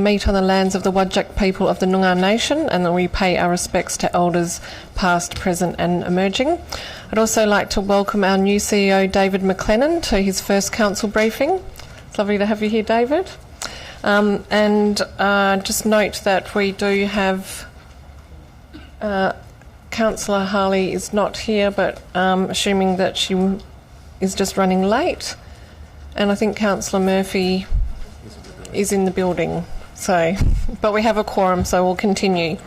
meet on the lands of the Whadjuk people of the Noongar Nation, and that we pay our respects to elders past, present and emerging. I'd also like to welcome our new CEO, David Mclennan, to his first council briefing. It's lovely to have you here, David. Just note that we do have Councillor Harley is not here, but assuming that she is just running late. And I think Councillor Murphy is in the building. So, but we have a quorum, so we'll continue.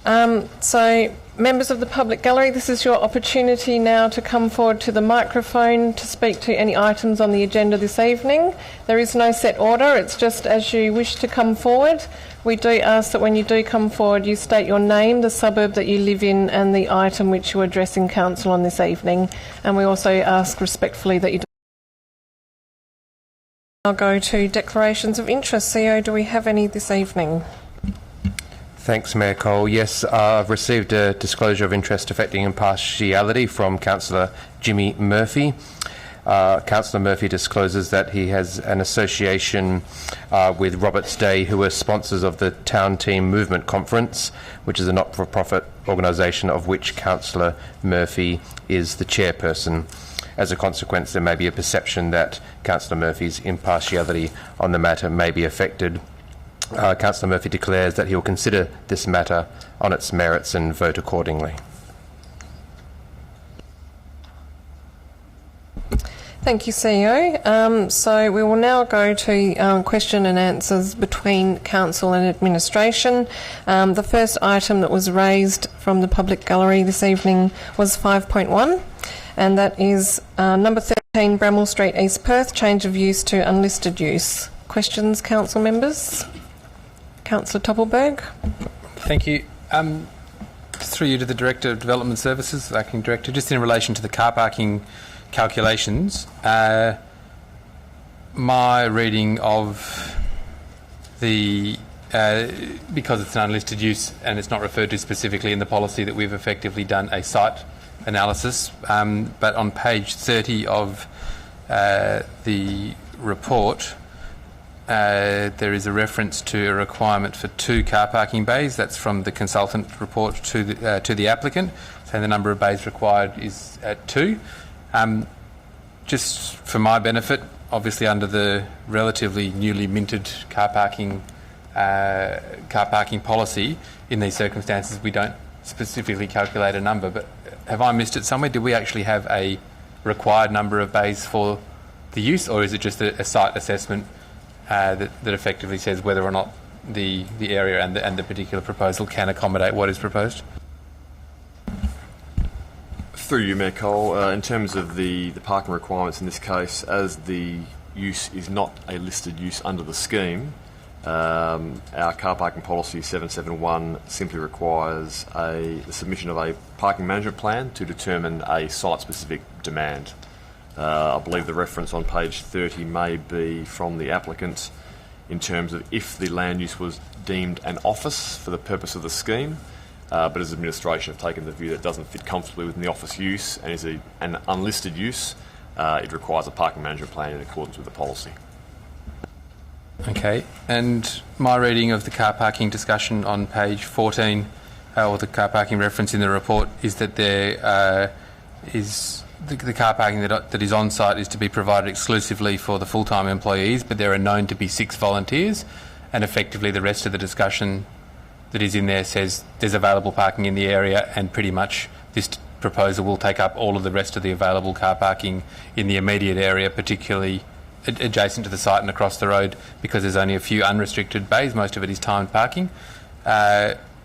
So, members of the public gallery, this is your opportunity now to come forward to the microphone to speak to any items on the agenda this evening. There is no set order, it's just as you wish to come forward. We do ask that when you do come forward, you state your name, the suburb that you live in, and the item which you're addressing council on this evening. And we also ask respectfully that you do. I'll go to declarations of interest. CEO, do we have any this evening? Thanks, Mayor Cole. Yes, I've received a disclosure of interest affecting impartiality from Councillor Jimmy Murphy. Councillor Murphy discloses that he has an association with Roberts Day, who are sponsors of the Town Team Movement Conference, which is a not-for-profit organisation of which Councillor Murphy is the chairperson. As a consequence, there may be a perception that Councillor Murphy's impartiality on the matter may be affected. Councillor Murphy declares that he will consider this matter on its merits and vote accordingly. Thank you, CEO. So we will now go to question and answers between Council and Administration. The first item that was raised from the public gallery this evening was 5.1, and that is number 13 Bramwell Street, East Perth, change of use to unlisted use. Questions, Council members? Councillor Toppelberg. Thank you. Through you to the Director of Development Services, Acting Director, just in relation to the car parking calculations, my reading of the because it's an unlisted use and it's not referred to specifically in the policy, that we've effectively done a site analysis, but on page 30 of the report there is a reference to a requirement for 2 car parking bays. That's from the consultant report to the applicant, so the number of bays required is at 2. Just for my benefit, obviously under the relatively newly minted car parking policy, in these circumstances we don't specifically calculate a number, but have I missed it somewhere? Do we actually have a required number of bays for the use, or is it just a site assessment that effectively says whether or not the area and the particular proposal can accommodate what is proposed? Through you, Mayor Cole, in terms of the parking requirements in this case, as the use is not a listed use under the scheme, our car parking policy 771 simply requires the submission of a parking management plan to determine a site-specific demand. I believe the reference on page 30 may be from the applicant in terms of if the land use was deemed an office for the purpose of the scheme, but as administration have taken the view that it doesn't fit comfortably within the office use and is an unlisted use, it requires a parking management plan in accordance with the policy. Okay, and my reading of the car parking discussion on page 14, or the car parking reference in the report, is that there is the car parking that is on site is to be provided exclusively for the full-time employees, but there are known to be 6 volunteers, and effectively the rest of the discussion that is in there says there's available parking in the area, and pretty much this proposal will take up all of the rest of the available car parking in the immediate area, particularly adjacent to the site and across the road, because there's only a few unrestricted bays. Most of it is timed parking.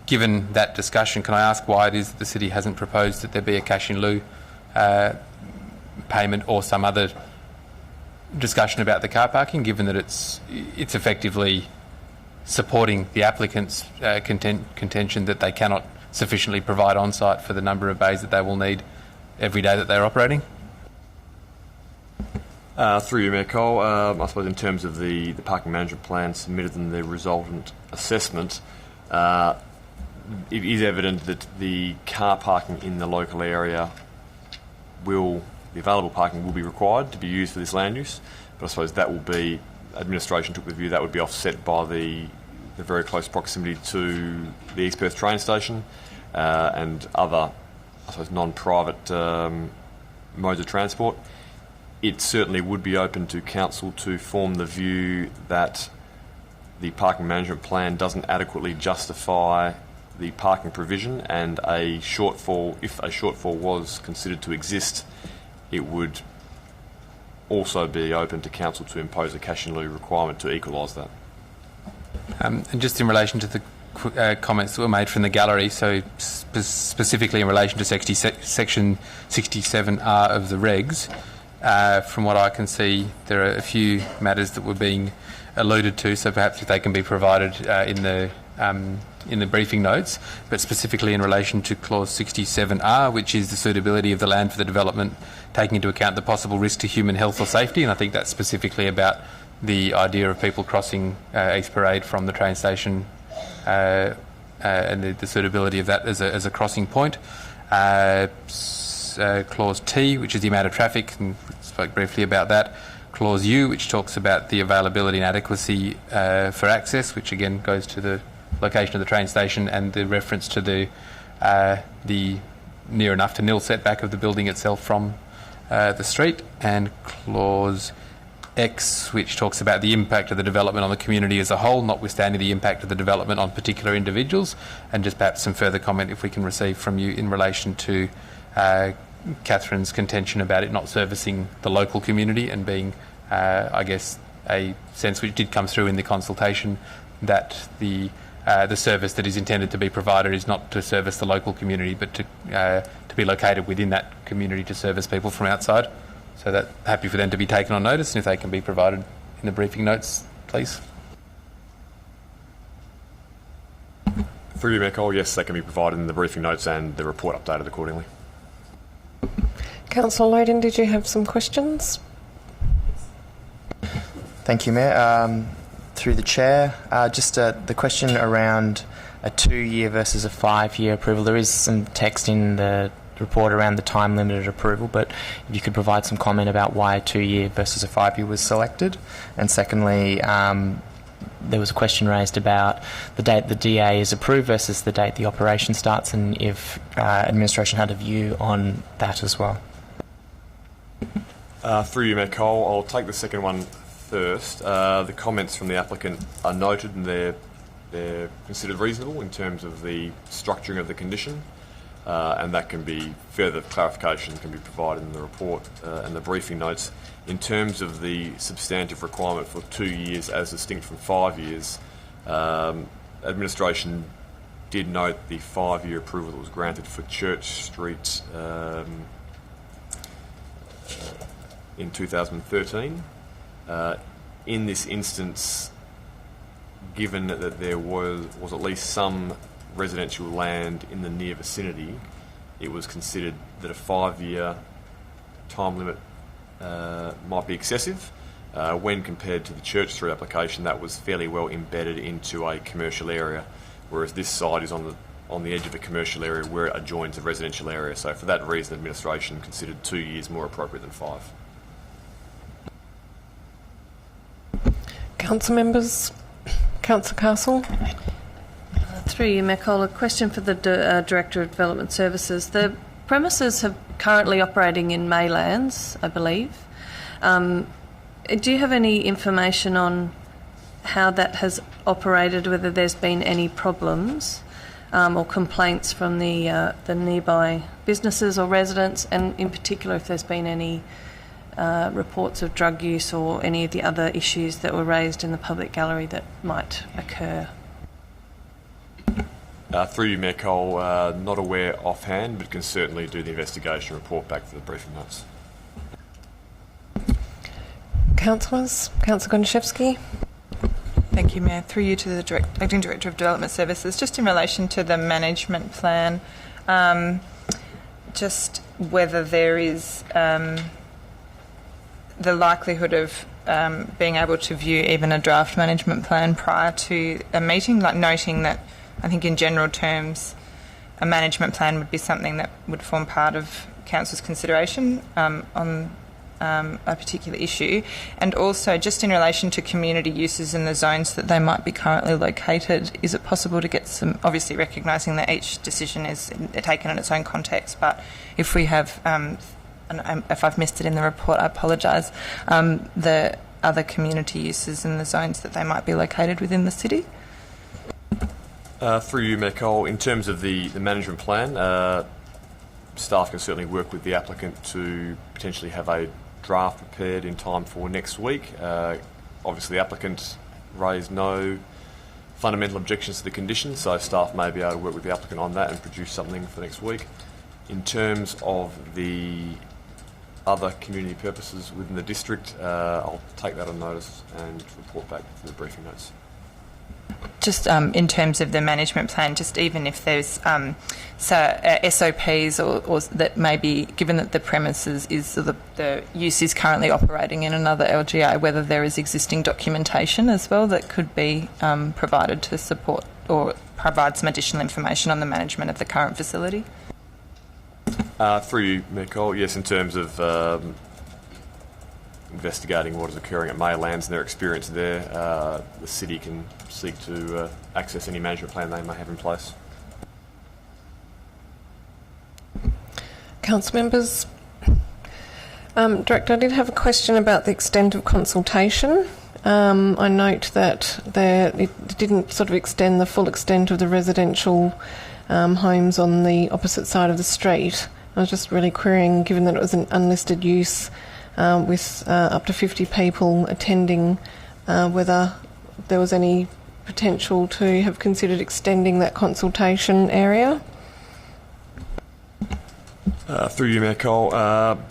Given that discussion, can I ask why it is that the city hasn't proposed that there be a cash in lieu payment or some other discussion about the car parking, given that it's effectively supporting the applicant's contention that they cannot sufficiently provide on-site for the number of bays that they will need every day that they're operating? Through you, Mayor Cole, I suppose in terms of the parking management plan submitted and the resultant assessment, it is evident that the car parking in the local area the available parking will be required to be used for this land use, but I suppose that will be administration took the view that would be offset by the very close proximity to the East Perth train station and other, I suppose, non-private modes of transport. It certainly would be open to council to form the view that the parking management plan doesn't adequately justify the parking provision, and if a shortfall was considered to exist, it would also be open to council to impose a cash in lieu requirement to equalise that. And just in relation to the comments that were made from the gallery, so specifically in relation to section 67R of the regs, from what I can see, there are a few matters that were being alluded to, so perhaps if they can be provided in the briefing notes, but specifically in relation to clause 67R, which is the suitability of the land for the development, taking into account the possible risk to human health or safety, and I think that's specifically about the idea of people crossing East Parade from the train station and the suitability of that as a crossing point. Clause T, which is the amount of traffic, and we spoke briefly about that. Clause U, which talks about the availability and adequacy for access, which again goes to the location of the train station and the reference to the near enough to nil setback of the building itself from the street. And Clause X, which talks about the impact of the development on the community as a whole, notwithstanding the impact of the development on particular individuals. And just perhaps some further comment if we can receive from you in relation to Catherine's contention about it not servicing the local community and being, I guess, a sense which did come through in the consultation that the service that is intended to be provided is not to service the local community but to be located within that community to service people from outside. So that happy for them to be taken on notice, and if they can be provided in the briefing notes, please. Through you, Mayor Cole, yes, they can be provided in the briefing notes and the report updated accordingly. Councillor Loden, did you have some questions? Thank you, Mayor. Through the Chair, just the question around a 2-year versus a 5-year approval. There is some text in the report around the time-limited approval, but if you could provide some comment about why a 2-year versus a 5-year was selected. And secondly, there was a question raised about the date the DA is approved versus the date the operation starts, and if administration had a view on that as well. Through you, Mayor Cole, I'll take the second one first. The comments from the applicant are noted and they're considered reasonable in terms of the structuring of the condition, and that can be further clarification can be provided in the report and the briefing notes. In terms of the substantive requirement for 2 years as distinct from 5 years, administration did note the 5-year approval that was granted for Church Street in 2013. In this instance, given that there was at least some residential land in the near vicinity, it was considered that a 5-year time limit might be excessive. When compared to the Church Street application, that was fairly well embedded into a commercial area, whereas this site is on the edge of a commercial area where it adjoins a residential area. So for that reason, administration considered 2 years more appropriate than 5. Council members, Councillor Castle. Through you, Mayor Cole, a question for the Director of Development Services. The premises are currently operating in Maylands, I believe. Do you have any information on how that has operated, whether there's been any problems or complaints from the nearby businesses or residents, and in particular if there's been any reports of drug use or any of the other issues that were raised in the public gallery that might occur? Through you, Mayor Cole, not aware offhand, but can certainly do the investigation report back for the briefing notes. Councillors, Councillor Gonchevsky. Thank you, Mayor. Through you to the Acting Director of Development Services, just in relation to the management plan, just whether there is the likelihood of being able to view even a draft management plan prior to a meeting, like noting that I think in general terms a management plan would be something that would form part of Council's consideration on a particular issue, and also just in relation to community uses in the zones that they might be currently located, is it possible to get some, obviously recognising that each decision is taken in its own context, but if we have, and if I've missed it in the report, I apologise, the other community uses in the zones that they might be located within the city? Through you, Mayor Cole, in terms of the management plan, staff can certainly work with the applicant to potentially have a draft prepared in time for next week. Obviously, the applicant raised no fundamental objections to the conditions, so staff may be able to work with the applicant on that and produce something for next week. In terms of the other community purposes within the district, I'll take that on notice and report back to the briefing notes. Just in terms of the management plan, just even if there's SOPs or that may be, given that the premises is the use is currently operating in another LGA, whether there is existing documentation as well that could be provided to support or provide some additional information on the management of the current facility. Through you, Mayor Cole, yes, in terms of investigating what is occurring at Maylands and their experience there, the city can seek to access any management plan they may have in place. Council members. Director, I did have a question about the extent of consultation. I note that it didn't sort of extend the full extent of the residential homes on the opposite side of the street. I was just really querying, given that it was an unlisted use with up to 50 people attending, whether there was any potential to have considered extending that consultation area. Through you, Mayor Cole,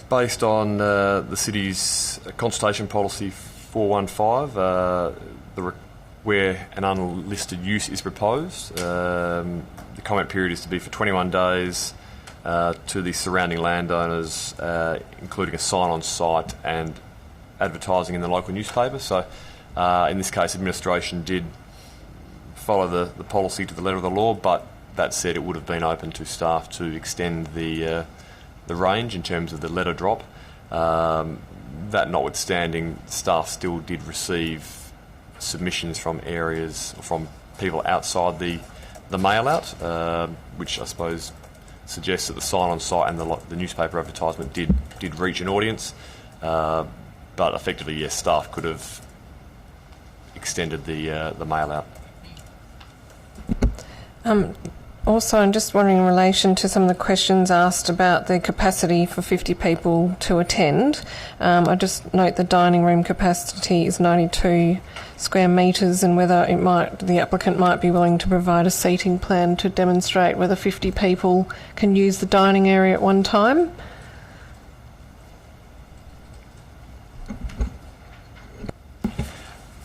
based on the city's consultation policy 415, where an unlisted use is proposed, the comment period is to be for 21 days to the surrounding landowners, including a sign on site and advertising in the local newspaper. So in this case, administration did follow the policy to the letter of the law, but that said, it would have been open to staff to extend the range in terms of the letter drop. That notwithstanding, staff still did receive submissions from areas, from people outside the mail out, which I suppose suggests that the sign on site and the newspaper advertisement did reach an audience. But effectively, yes, staff could have extended the mail out. Also, I'm just wondering in relation to some of the questions asked about the capacity for 50 people to attend. I just note the dining room capacity is 92 square metres, and whether the applicant might be willing to provide a seating plan to demonstrate whether 50 people can use the dining area at one time.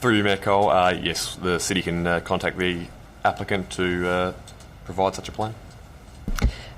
Through you, Mayor Cole, yes, the city can contact the applicant to provide such a plan.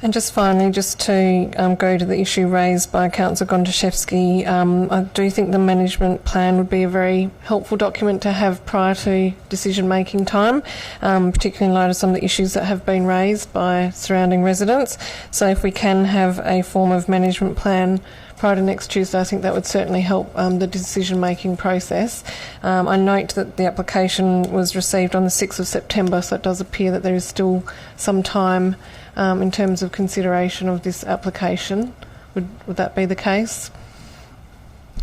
And just finally, just to go to the issue raised by Councillor Gontaszewski, I do think the management plan would be a very helpful document to have prior to decision-making time, particularly in light of some of the issues that have been raised by surrounding residents. So if we can have a form of management plan prior to next Tuesday, I think that would certainly help the decision-making process. I note that the application was received on the 6th of September, so it does appear that there is still some time in terms of consideration of this application. Would that be the case?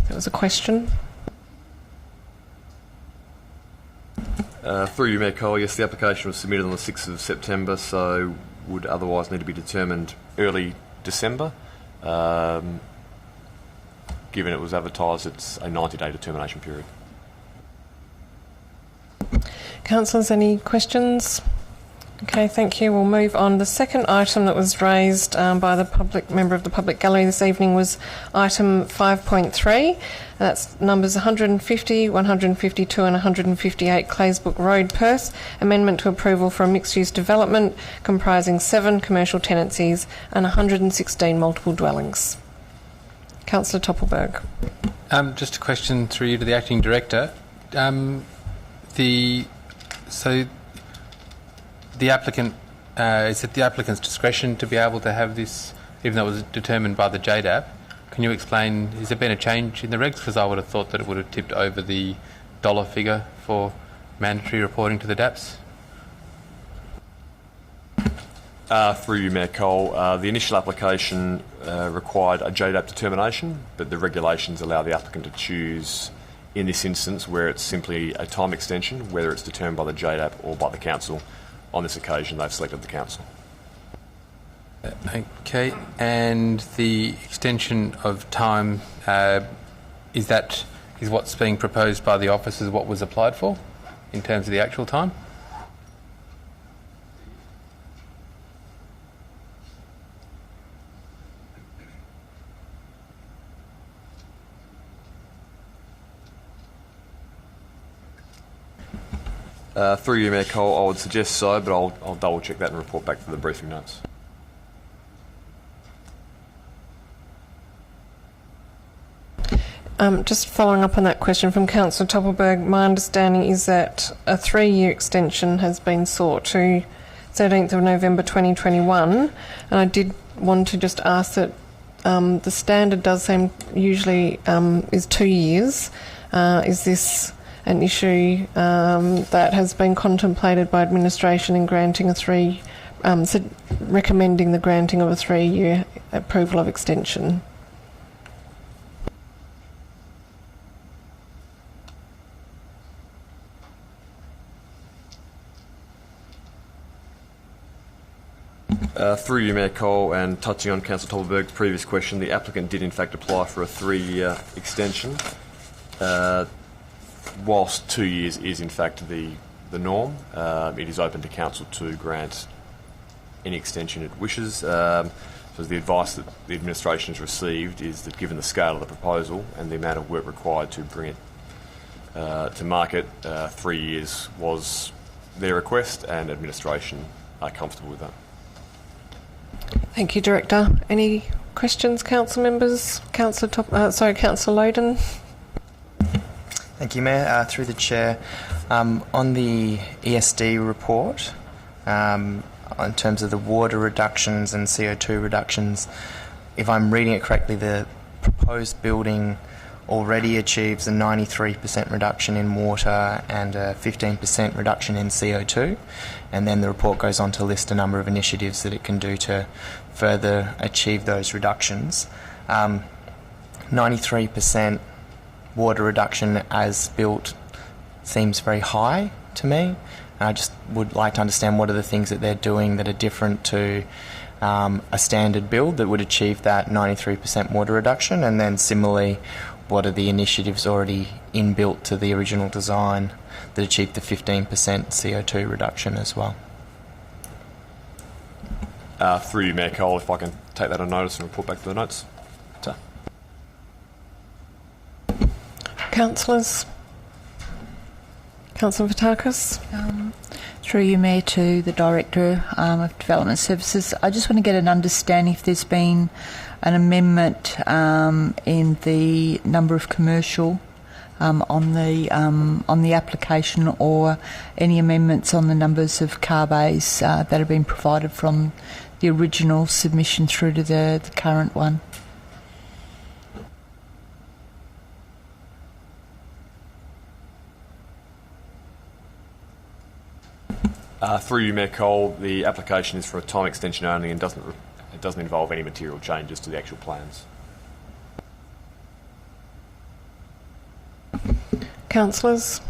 That was a question. Through you, Mayor Cole, yes, the application was submitted on the 6th of September, so would otherwise need to be determined early December. Given it was advertised, it's a 90-day determination period. Councillors, any questions? Okay, thank you. We'll move on. The second item that was raised by the member of the public gallery this evening was item 5.3. That's numbers 150, 152 and 158 Claysbrook Road, Perth. Amendment to approval for a mixed-use development comprising 7 commercial tenancies and 116 multiple dwellings. Councillor Toppelberg. Just a question through you to the Acting Director. The applicant, is it the applicant's discretion to be able to have this, even though it was determined by the JDAP? Can you explain, has there been a change in the regs? Because I would have thought that it would have tipped over the dollar figure for mandatory reporting to the DAPs. Through you, Mayor Cole, the initial application required a JDAP determination, but the regulations allow the applicant to choose, in this instance, where it's simply a time extension, whether it's determined by the JDAP or by the council. On this occasion, they've selected the council. Okay, and the extension of time, is what's being proposed by the officers what was applied for in terms of the actual time? Through you, Mayor Cole, I would suggest so, but I'll double check that and report back to the briefing notes. Just following up on that question from Councillor Toppelberg, my understanding is that a 3-year extension has been sought to 13th of November 2021, and I did want to just ask that the standard does seem usually is 2 years. Is this an issue that has been contemplated by administration in granting recommending the granting of a 3-year approval of extension? Through you, Mayor Cole, and touching on Councillor Toppelberg's previous question, the applicant did in fact apply for a 3-year extension. Whilst 2 years is in fact the norm, it is open to council to grant any extension it wishes. So the advice that the administration has received is that given the scale of the proposal and the amount of work required to bring it to market, 3 years was their request, and administration are comfortable with that. Thank you, Director. Any questions, council members? Councillor Loden. Thank you, Mayor. Through the Chair, on the ESD report, in terms of the water reductions and CO2 reductions, if I'm reading it correctly, the proposed building already achieves a 93% reduction in water and a 15% reduction in CO2, and then the report goes on to list a number of initiatives that it can do to further achieve those reductions. 93% water reduction as built seems very high to me. I just would like to understand what are the things that they're doing that are different to a standard build that would achieve that 93% water reduction, and then similarly, what are the initiatives already inbuilt to the original design that achieve the 15% CO2 reduction as well? Through you, Mayor Cole, if I can take that on notice and report back to the notes. Councillors. Councillor Vatakis. Through you, Mayor, to the Director of Development Services. I just want to get an understanding if there's been an amendment in the number of commercial on the application, or any amendments on the numbers of car bays that have been provided from the original submission through to the current one. Through you, Mayor Cole, the application is for a time extension only and doesn't involve any material changes to the actual plans. Councillors.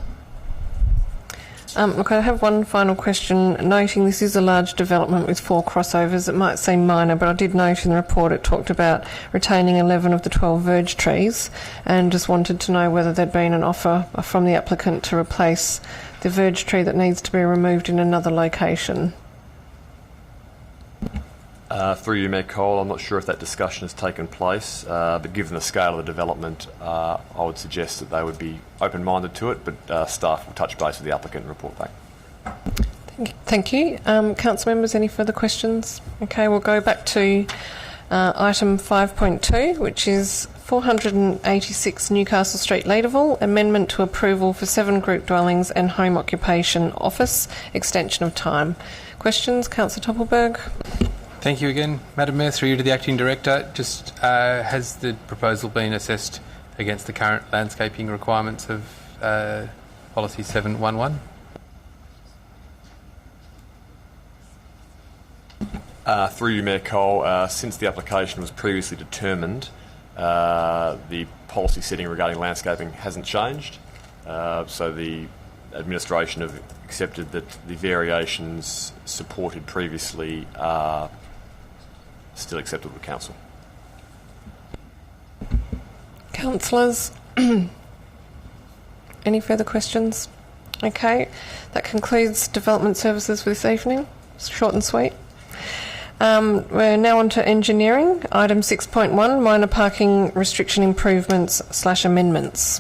Look, I have one final question. Noting this is a large development with 4 crossovers, it might seem minor, but I did note in the report it talked about retaining 11 of the 12 verge trees, and just wanted to know whether there'd been an offer from the applicant to replace the verge tree that needs to be removed in another location. Through you, Mayor Cole, I'm not sure if that discussion has taken place, but given the scale of the development, I would suggest that they would be open-minded to it, but staff will touch base with the applicant and report back. Thank you. Council members, any further questions? Okay, we'll go back to item 5.2, which is 486 Newcastle Street, Leederville, amendment to approval for 7 group dwellings and home occupation office, extension of time. Questions? Councillor Toppelberg. Thank you again, Madam Mayor. Through you to the Acting Director. Just has the proposal been assessed against the current landscaping requirements of Policy 711? Through you, Mayor Cole, since the application was previously determined, the policy setting regarding landscaping hasn't changed. So the administration have accepted that the variations supported previously are still acceptable to Council. Councillors, any further questions? Okay, that concludes Development Services for this evening. It's short and sweet. We're now on to engineering. Item 6.1, minor parking restriction improvements / amendments.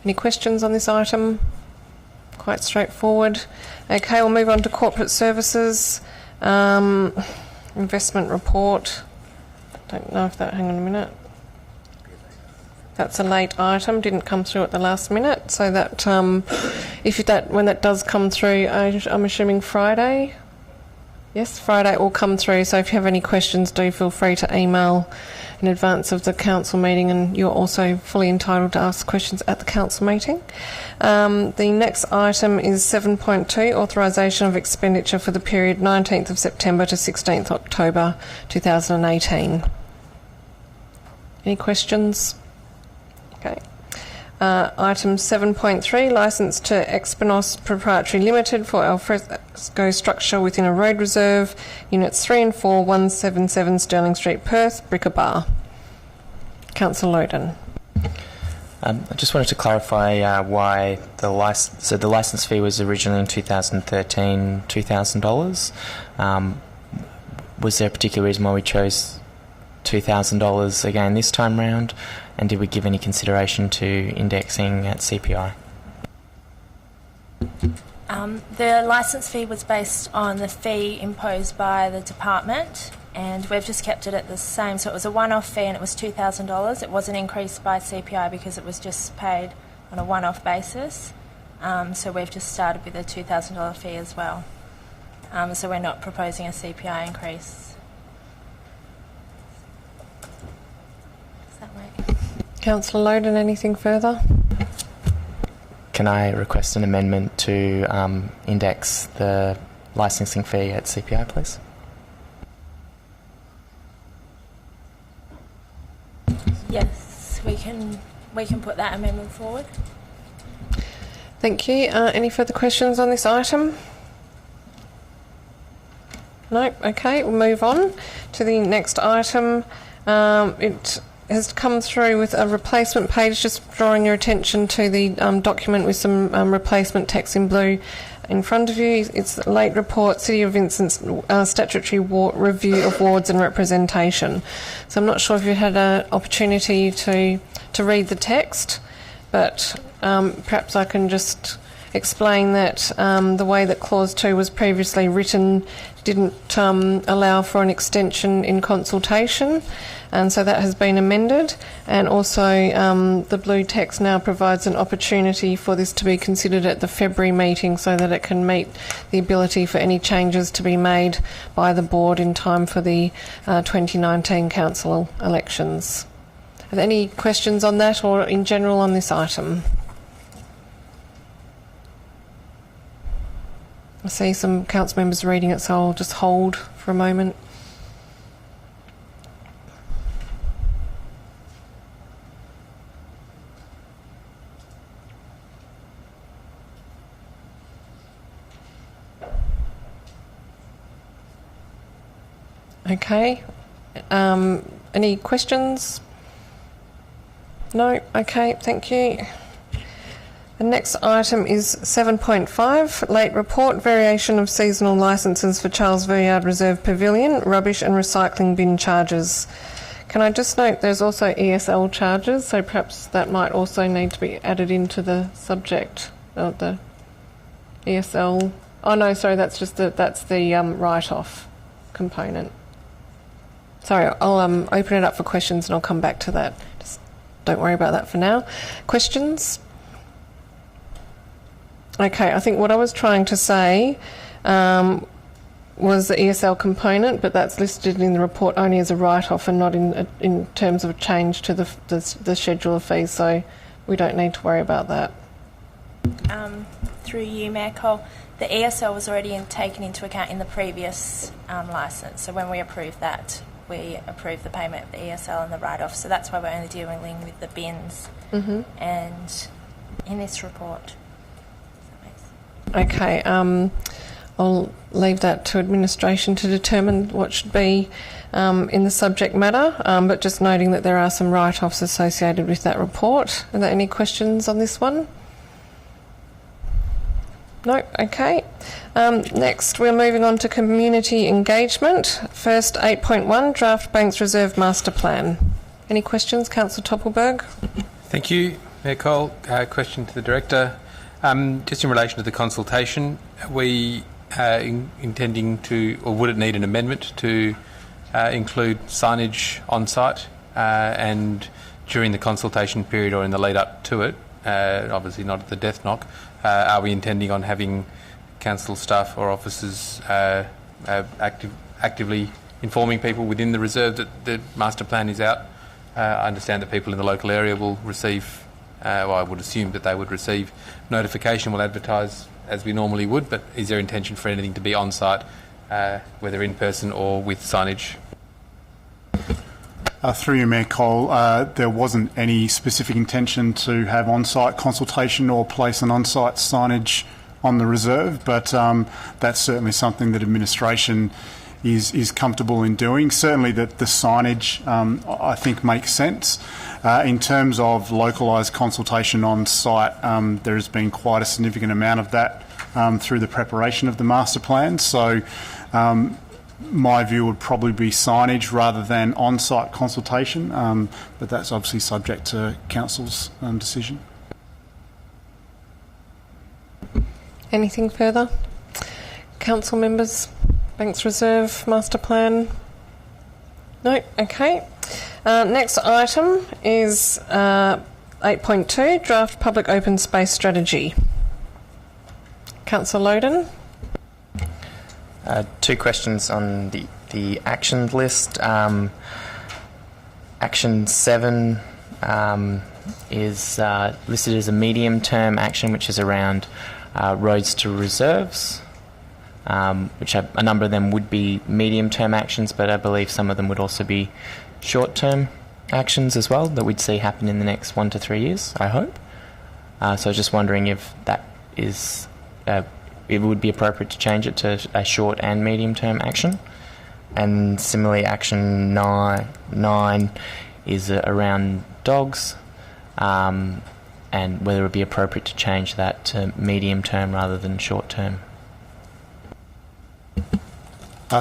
Any questions on this item? Quite straightforward. Okay, we'll move on to corporate services. Investment report. Don't know if that, hang on a minute. That's a late item, didn't come through at the last minute. So that, when that does come through, I'm assuming Friday. Yes, Friday it will come through. So if you have any questions, do feel free to email in advance of the council meeting, and you're also fully entitled to ask questions at the council meeting. The next item is 7.2, authorisation of expenditure for the period 19th of September to 16th October 2018. Any questions? Okay. Item 7.3, licence to Expinos Proprietary Limited for alfresco structure within a road reserve, units 3 and 4, 177 Stirling Street, Perth, Bricker Bar. Councillor Loden. I just wanted to clarify why the licence fee was originally in 2013 $2,000. Was there a particular reason why we chose $2,000 again this time round? And did we give any consideration to indexing at CPI? The licence fee was based on the fee imposed by the department, and we've just kept it at the same. So it was a one-off fee and it was $2,000. It wasn't increased by CPI because it was just paid on a one-off basis. So we've just started with a $2,000 fee as well. So we're not proposing a CPI increase. Is that right? Councillor Loden, anything further? Can I request an amendment to index the licensing fee at CPI, please? Yes, we can put that amendment forward. Thank you. Any further questions on this item? No? Okay, we'll move on to the next item. It has come through with a replacement page, just drawing your attention to the document with some replacement text in blue in front of you. It's a late report, City of Vincent's statutory review of wards and representation. So I'm not sure if you had an opportunity to read the text, but perhaps I can just explain that the way that Clause 2 was previously written didn't allow for an extension in consultation, and so that has been amended. And also the blue text now provides an opportunity for this to be considered at the February meeting so that it can meet the ability for any changes to be made by the board in time for the 2019 council elections. Are there any questions on that or in general on this item? I see some council members reading it, so I'll just hold for a moment. Okay. Any questions? No? Okay, thank you. The next item is 7.5, late report, variation of seasonal licences for Charles Villiard Reserve Pavilion, rubbish and recycling bin charges. Can I just note there's also ESL charges, so perhaps that might also need to be added into the subject of the ESL. Oh no, sorry, that's the write-off component. Sorry, I'll open it up for questions and I'll come back to that. Just don't worry about that for now. Questions? Okay, I think what I was trying to say was the ESL component, but that's listed in the report only as a write-off and not in terms of a change to the schedule of fees, so we don't need to worry about that. Through you, Mayor Cole, the ESL was already taken into account in the previous licence, so when we approved that, we approved the payment of the ESL and the write-off, so that's why we're only dealing with the bins and in this report. Okay, I'll leave that to administration to determine what should be in the subject matter, but just noting that there are some write-offs associated with that report. Are there any questions on this one? No? Okay. Next, we're moving on to community engagement. First, 8.1, Draft Banks Reserve Master Plan. Any questions, Councillor Toppelberg? Thank you, Mayor Cole. Question to the Director. Just in relation to the consultation, we intending to, or would it need an amendment to include signage on site and during the consultation period or in the lead up to it, obviously not at the death knock, are we intending on having council staff or officers actively informing people within the reserve that the master plan is out? I understand that people in the local area will receive, well, I would assume that they would receive notification, will advertise as we normally would, but is there intention for anything to be on site, whether in person or with signage? Through you, Mayor Cole, there wasn't any specific intention to have on-site consultation or place an on-site signage on the reserve, but that's certainly something that administration is comfortable in doing. Certainly that the signage, I think, makes sense. In terms of localised consultation on site, there has been quite a significant amount of that through the preparation of the master plan. So my view would probably be signage rather than on-site consultation, but that's obviously subject to council's decision. Anything further? Council members, Banks Reserve Master Plan? No? Okay. Next item is 8.2, Draft Public Open Space Strategy. Councillor Loden? Two questions on the action list. Action 7 is listed as a medium-term action, which is around roads to reserves, which a number of them would be medium-term actions, but I believe some of them would also be short-term actions as well that we'd see happen in the next 1 to 3 years, I hope. So I was just wondering if that is... it would be appropriate to change it to a short and medium-term action. And similarly, action 9 is around dogs, and whether it would be appropriate to change that to medium-term rather than short-term.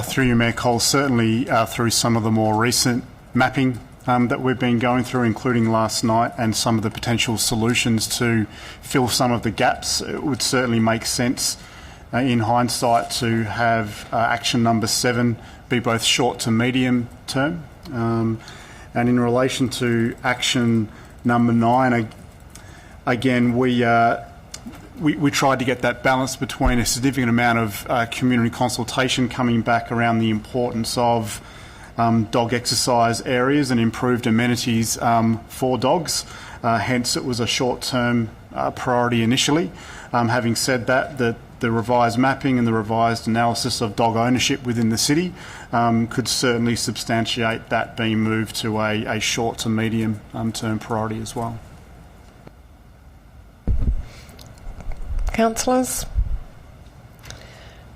Through you, Mayor Cole, certainly through some of the more recent mapping that we've been going through, including last night, and some of the potential solutions to fill some of the gaps, it would certainly make sense in hindsight to have action number 7 be both short to medium term. And in relation to action number 9, again, we tried to get that balance between a significant amount of community consultation coming back around the importance of dog exercise areas and improved amenities for dogs. Hence, it was a short-term priority initially. Having said that, the revised mapping and the revised analysis of dog ownership within the city could certainly substantiate that being moved to a short to medium term priority as well. Councillors?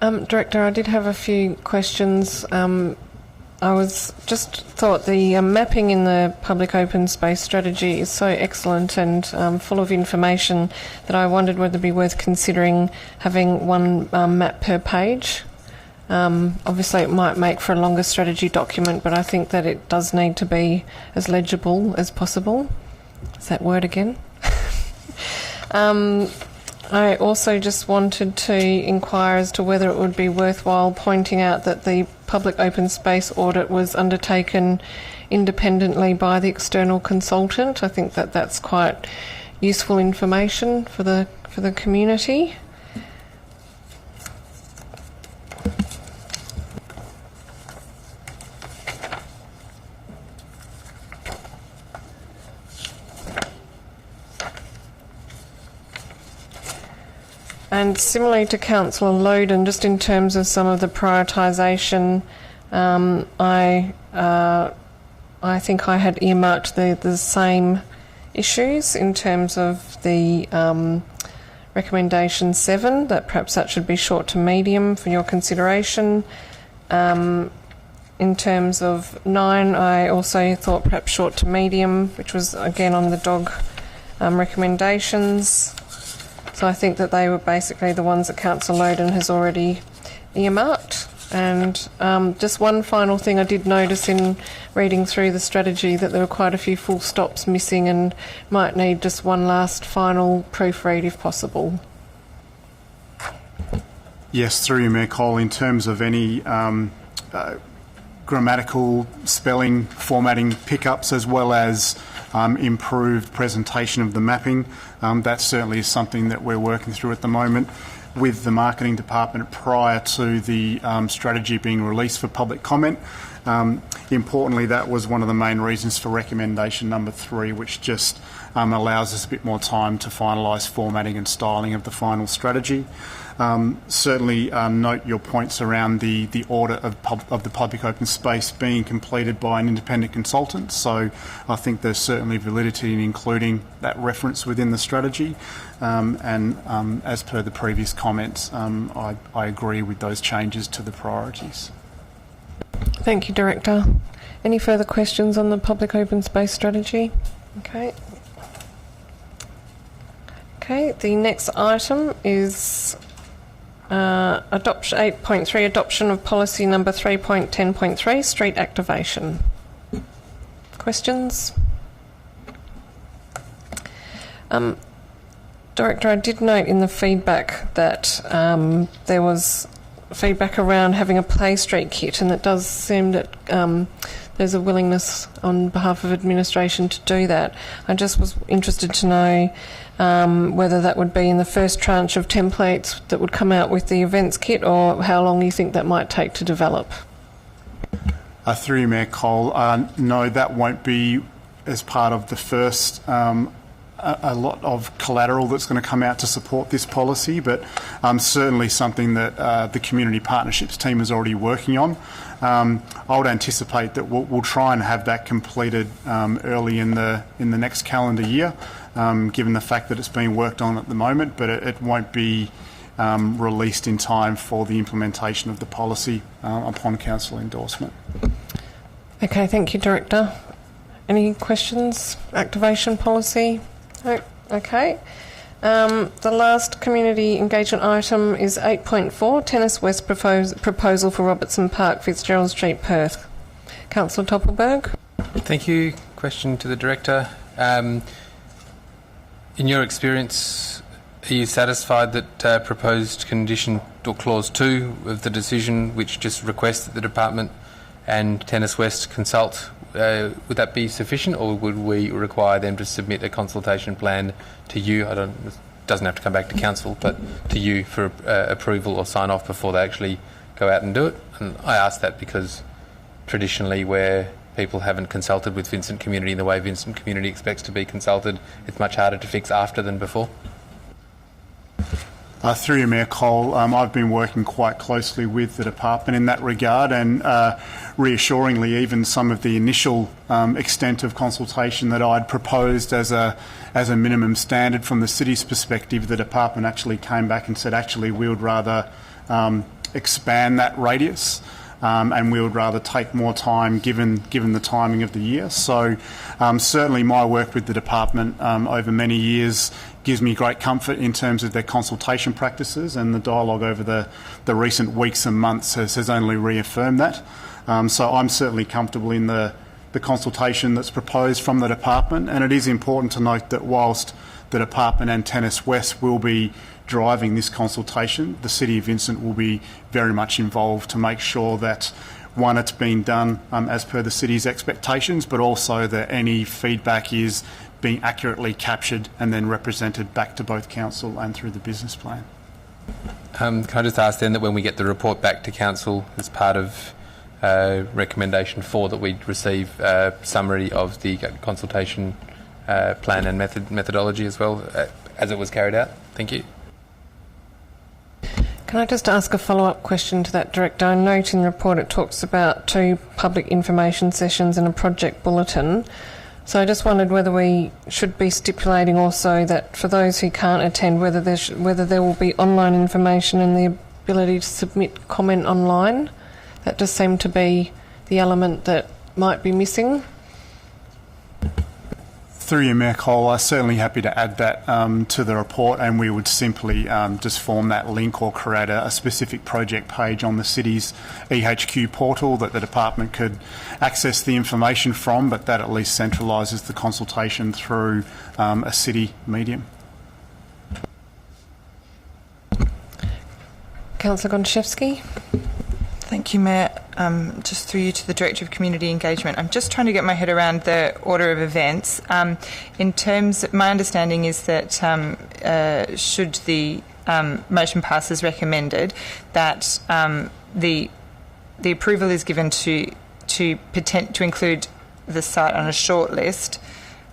Director, I did have a few questions. I was just thought the mapping in the public open space strategy is so excellent and full of information that I wondered whether it'd be worth considering having one map per page. Obviously it might make for a longer strategy document, but I think that it does need to be as legible as possible. Is that word again? I also just wanted to inquire as to whether it would be worthwhile pointing out that the public open space audit was undertaken independently by the external consultant. I think that that's quite useful information for the community. And similarly to Councillor Loden, just in terms of some of the prioritisation, I think I had earmarked the same issues in terms of the recommendation 7, that perhaps that should be short to medium for your consideration. In terms of 9, I also thought perhaps short to medium, which was again on the dog recommendations. So I think that they were basically the ones that Councillor Loden has already earmarked. And just one final thing, I did notice in reading through the strategy that there were quite a few full stops missing and might need just one last final proofread if possible. Yes, through you, Mayor Cole, in terms of any grammatical, spelling, formatting pickups, as well as improved presentation of the mapping, that certainly is something that we're working through at the moment with the marketing department prior to the strategy being released for public comment. Importantly, that was one of the main reasons for recommendation number 3, which just allows us a bit more time to finalise formatting and styling of the final strategy. Certainly note your points around the audit of the public open space being completed by an independent consultant, so I think there's certainly validity in including that reference within the strategy, and as per the previous comments, I agree with those changes to the priorities. Thank you, Director. Any further questions on the public open space strategy? Okay. Okay, the next item is adoption 8.3, adoption of policy number 3.10.3, street activation. Questions? Director, I did note in the feedback that there was feedback around having a play street kit, and it does seem that there's a willingness on behalf of administration to do that. I just was interested to know whether that would be in the first tranche of templates that would come out with the events kit, or how long you think that might take to develop. Through you, Mayor Cole, no, that won't be as part of the first a lot of collateral that's going to come out to support this policy, but certainly something that the community partnerships team is already working on. I would anticipate that we'll try and have that completed early in the next calendar year, given the fact that it's being worked on at the moment, but it won't be released in time for the implementation of the policy upon council endorsement. Okay, thank you, Director. Any questions? Activation policy? No? Okay. The last community engagement item is 8.4, Tennis West proposal for Robertson Park, Fitzgerald Street, Perth. Councillor Toppelberg. Thank you. Question to the Director. In your experience, are you satisfied that proposed condition or clause 2 of the decision, which just requests that the department and Tennis West consult, would that be sufficient, or would we require them to submit a consultation plan to you? It doesn't have to come back to council, but to you for approval or sign off before they actually go out and do it? And I ask that because traditionally, where people haven't consulted with Vincent Community in the way Vincent Community expects to be consulted, it's much harder to fix after than before. Through you, Mayor Cole, I've been working quite closely with the department in that regard, and reassuringly, even some of the initial extent of consultation that I'd proposed as a minimum standard from the city's perspective, the department actually came back and said, actually, we would rather expand that radius, and we would rather take more time given the timing of the year. So certainly my work with the department over many years gives me great comfort in terms of their consultation practices, and the dialogue over the recent weeks and months has only reaffirmed that. So I'm certainly comfortable in the consultation that's proposed from the department, and it is important to note that whilst the department and Tennis West will be driving this consultation, the City of Vincent will be very much involved to make sure that, one, it's being done as per the city's expectations, but also that any feedback is being accurately captured and then represented back to both council and through the business plan. Can I just ask then that when we get the report back to council as part of recommendation 4, that we receive a summary of the consultation plan and methodology as well as it was carried out? Thank you. Can I just ask a follow-up question to that, Director? I note in the report it talks about 2 public information sessions and a project bulletin. So I just wondered whether we should be stipulating also that for those who can't attend, whether there will be online information and the ability to submit comment online. That just seemed to be the element that might be missing. Through you, Mayor Cole, I'm certainly happy to add that to the report, and we would simply just form that link or create a specific project page on the city's EHQ portal that the department could access the information from, but that at least centralises the consultation through a city medium. Councillor Gonchevsky. Thank you, Mayor. Just through you to the Director of Community Engagement. I'm just trying to get my head around the order of events. In terms, my understanding is that should the motion pass as recommended, that the approval is given to include the site on a short list.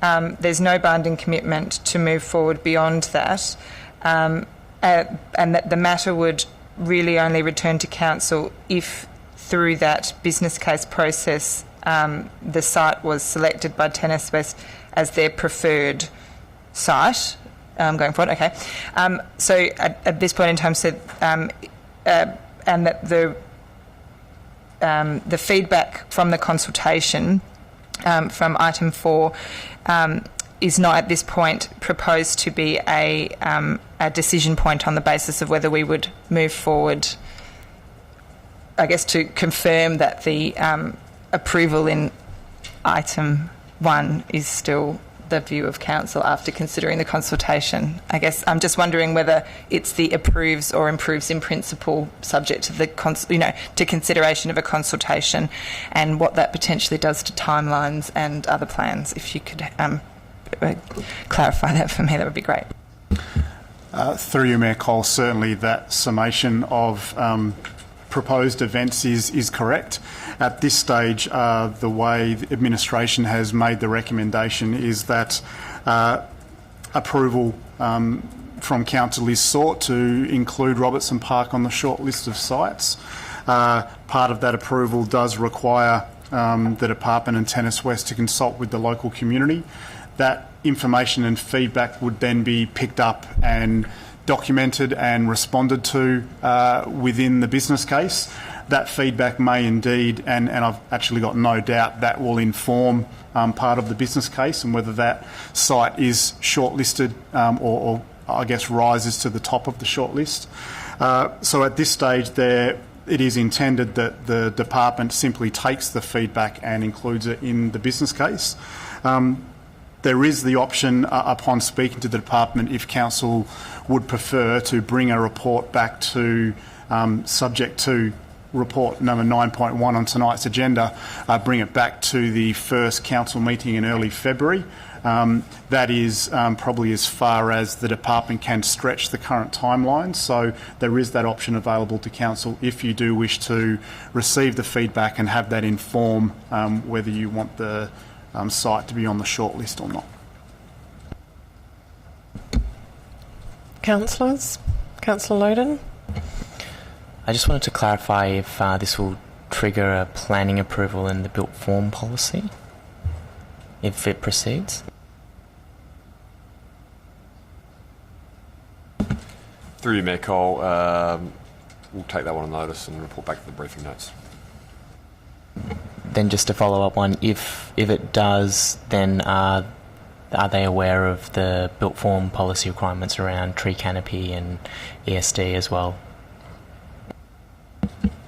There's no binding commitment to move forward beyond that, and that the matter would really only return to council if through that business case process the site was selected by Tennis West as their preferred site going forward. Okay. So at this point in time, and that the feedback from the consultation from item 4 is not at this point proposed to be a decision point on the basis of whether we would move forward, I guess, to confirm that the approval in item 1 is still the view of council after considering the consultation. I guess I'm just wondering whether it's the approves or improves in principle subject to the to consideration of a consultation, and what that potentially does to timelines and other plans. If you could clarify that for me, that would be great. Through you, Mayor Cole, certainly that summation of proposed events is correct. At this stage, the way the administration has made the recommendation is that approval from council is sought to include Robertson Park on the short list of sites. Part of that approval does require the department and Tennis West to consult with the local community. That information and feedback would then be picked up and documented and responded to within the business case. That feedback may indeed, and I've actually got no doubt, that will inform part of the business case and whether that site is shortlisted or I guess rises to the top of the shortlist. So at this stage it is intended that the department simply takes the feedback and includes it in the business case. There is the option, upon speaking to the department, if council would prefer to bring a report back to, subject to report number 9.1 on tonight's agenda, bring it back to the first council meeting in early February. That is probably as far as the department can stretch the current timeline. So there is that option available to council if you do wish to receive the feedback and have that inform whether you want the site to be on the short list or not. Councillors? Councillor Loden? I just wanted to clarify if this will trigger a planning approval in the built form policy, if it proceeds. Through you, Mayor Cole, we'll take that one on notice and report back to the briefing notes. Then just to follow up one, if it does, then are they aware of the built form policy requirements around tree canopy and ESD as well?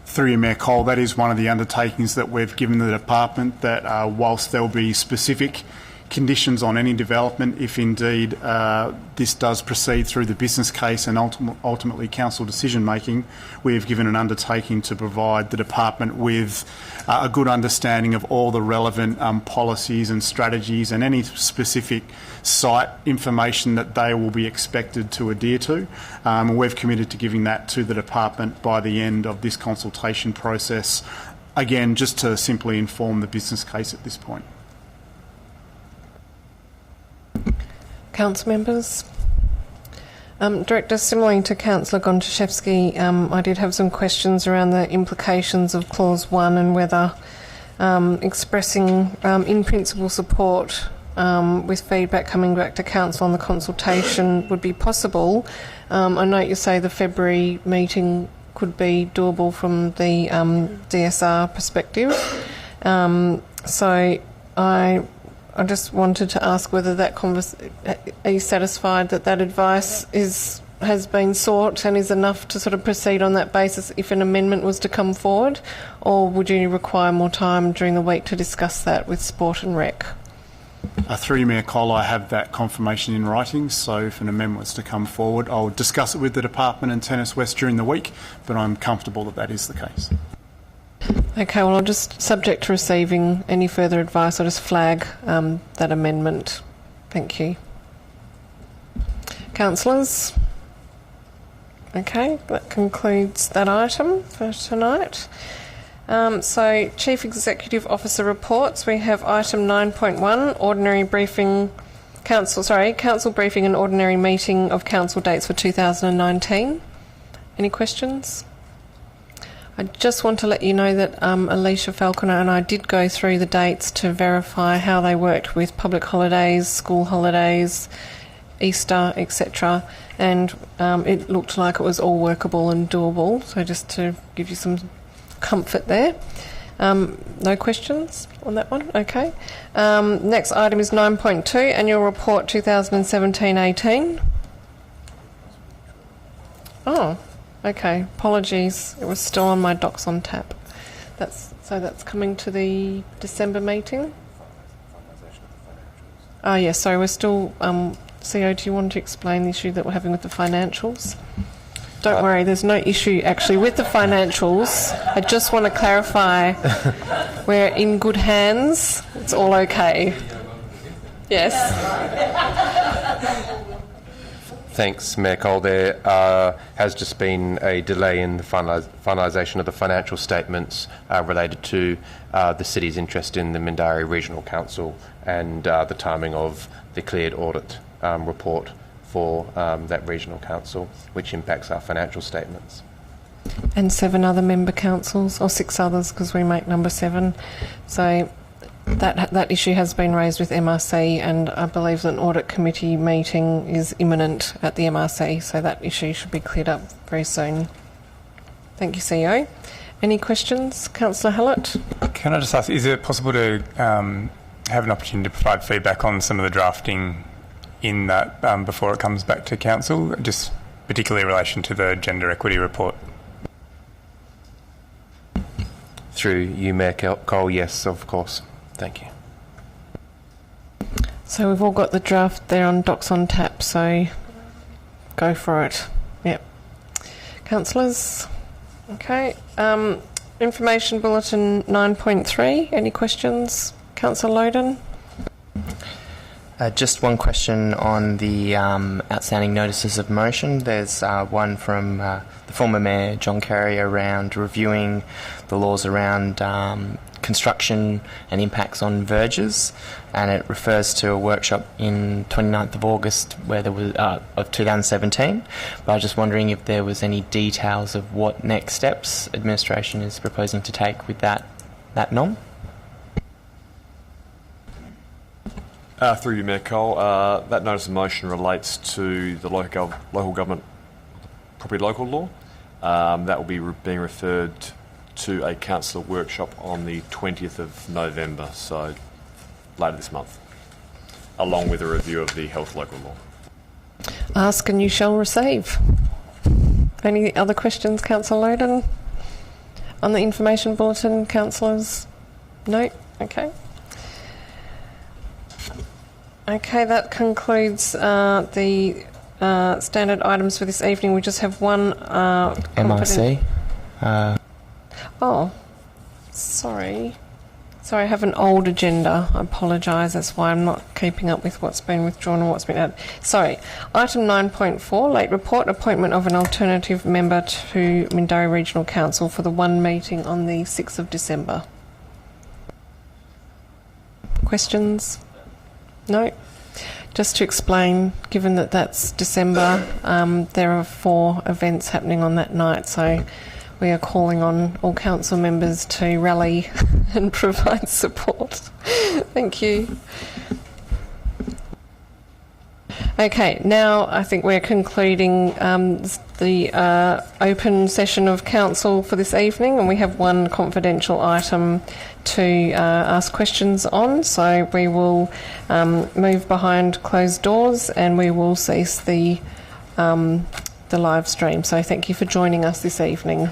Through you, Mayor Cole, that is one of the undertakings that we've given the department, that whilst there will be specific conditions on any development, if indeed this does proceed through the business case and ultimately council decision making, we have given an undertaking to provide the department with a good understanding of all the relevant policies and strategies and any specific site information that they will be expected to adhere to. And we've committed to giving that to the department by the end of this consultation process, again just to simply inform the business case at this point. Council members? Director, similarly to Councillor Gontaszewski, I did have some questions around the implications of Clause 1 and whether expressing in principle support with feedback coming back to Council on the consultation would be possible. I note you say the February meeting could be doable from the DSR perspective. So I just wanted to ask whether that are you satisfied that that advice has been sought and is enough to sort of proceed on that basis if an amendment was to come forward, or would you require more time during the week to discuss that with Sport and Rec? Through you, Mayor Cole, I have that confirmation in writing, so if an amendment was to come forward, I'll discuss it with the Department and Tennis West during the week, but I'm comfortable that that is the case. Okay, well, I'll just, subject to receiving any further advice, I'll just flag that amendment. Thank you. Councillors? Okay, that concludes that item for tonight. So, Chief Executive Officer reports. We have item 9.1, ordinary briefing, council briefing and ordinary meeting of council dates for 2019. Any questions? I just want to let you know that Alicia Falconer and I did go through the dates to verify how they worked with public holidays, school holidays, Easter, etc. And it looked like it was all workable and doable. So just to give you some comfort there. No questions on that one? Okay. Next item is 9.2, Annual Report 2017-18. Oh. Okay, apologies. It was still on my docs on tap. That's coming to the December meeting. Oh yes, sorry, we're still. CO, do you want to explain the issue that we're having with the financials? Don't worry, there's no issue actually with the financials. I just want to clarify we're in good hands. It's all okay. Yes. Thanks, Mayor Cole. There has just been a delay in the finalisation of the financial statements related to the city's interest in the Mindarie Regional Council and the timing of the cleared audit report for that regional council, which impacts our financial statements. And 7 other member councils, or 6 others, because we make number 7. So that issue has been raised with MRC, and I believe that an audit committee meeting is imminent at the MRC, so that issue should be cleared up very soon. Thank you, CEO. Any questions? Councillor Hallett? Can I just ask, is it possible to have an opportunity to provide feedback on some of the drafting in that before it comes back to council, just particularly in relation to the gender equity report? Through you, Mayor Cole, yes, of course. Thank you. So we've all got the draft there on docs on tap, so go for it. Yep. Councillors? Okay. Information Bulletin 9.3. Any questions? Councillor Loden? Just one question on the outstanding notices of motion. There's one from the former Mayor John Carey around reviewing the laws around construction and impacts on verges, and it refers to a workshop in 29th of August where there was of 2017. But I was just wondering if there was any details of what next steps administration is proposing to take with that nom. Through you, Mayor Cole, that notice of motion relates to the local government property local law. That will be being referred to a council workshop on the 20th of November, so later this month, along with a review of the health local law. Ask and you shall receive. Any other questions, Councillor Loden? On the information bulletin, councillors? No? Okay. Okay, that concludes the standard items for this evening. We just have one... MRC. Oh, sorry. Sorry, I have an old agenda. I apologise. That's why I'm not keeping up with what's been withdrawn and what's been added. Sorry. Item 9.4, late report, appointment of an alternative member to Mindarie Regional Council for the one meeting on the 6th of December. Questions? No? just to explain, given that that's December, there are 4 events happening on that night, so we are calling on all council members to rally and provide support. Thank you. Okay, now I think we're concluding the open session of council for this evening, and we have one confidential item to ask questions on, so we will move behind closed doors and we will cease the live stream. So thank you for joining us this evening.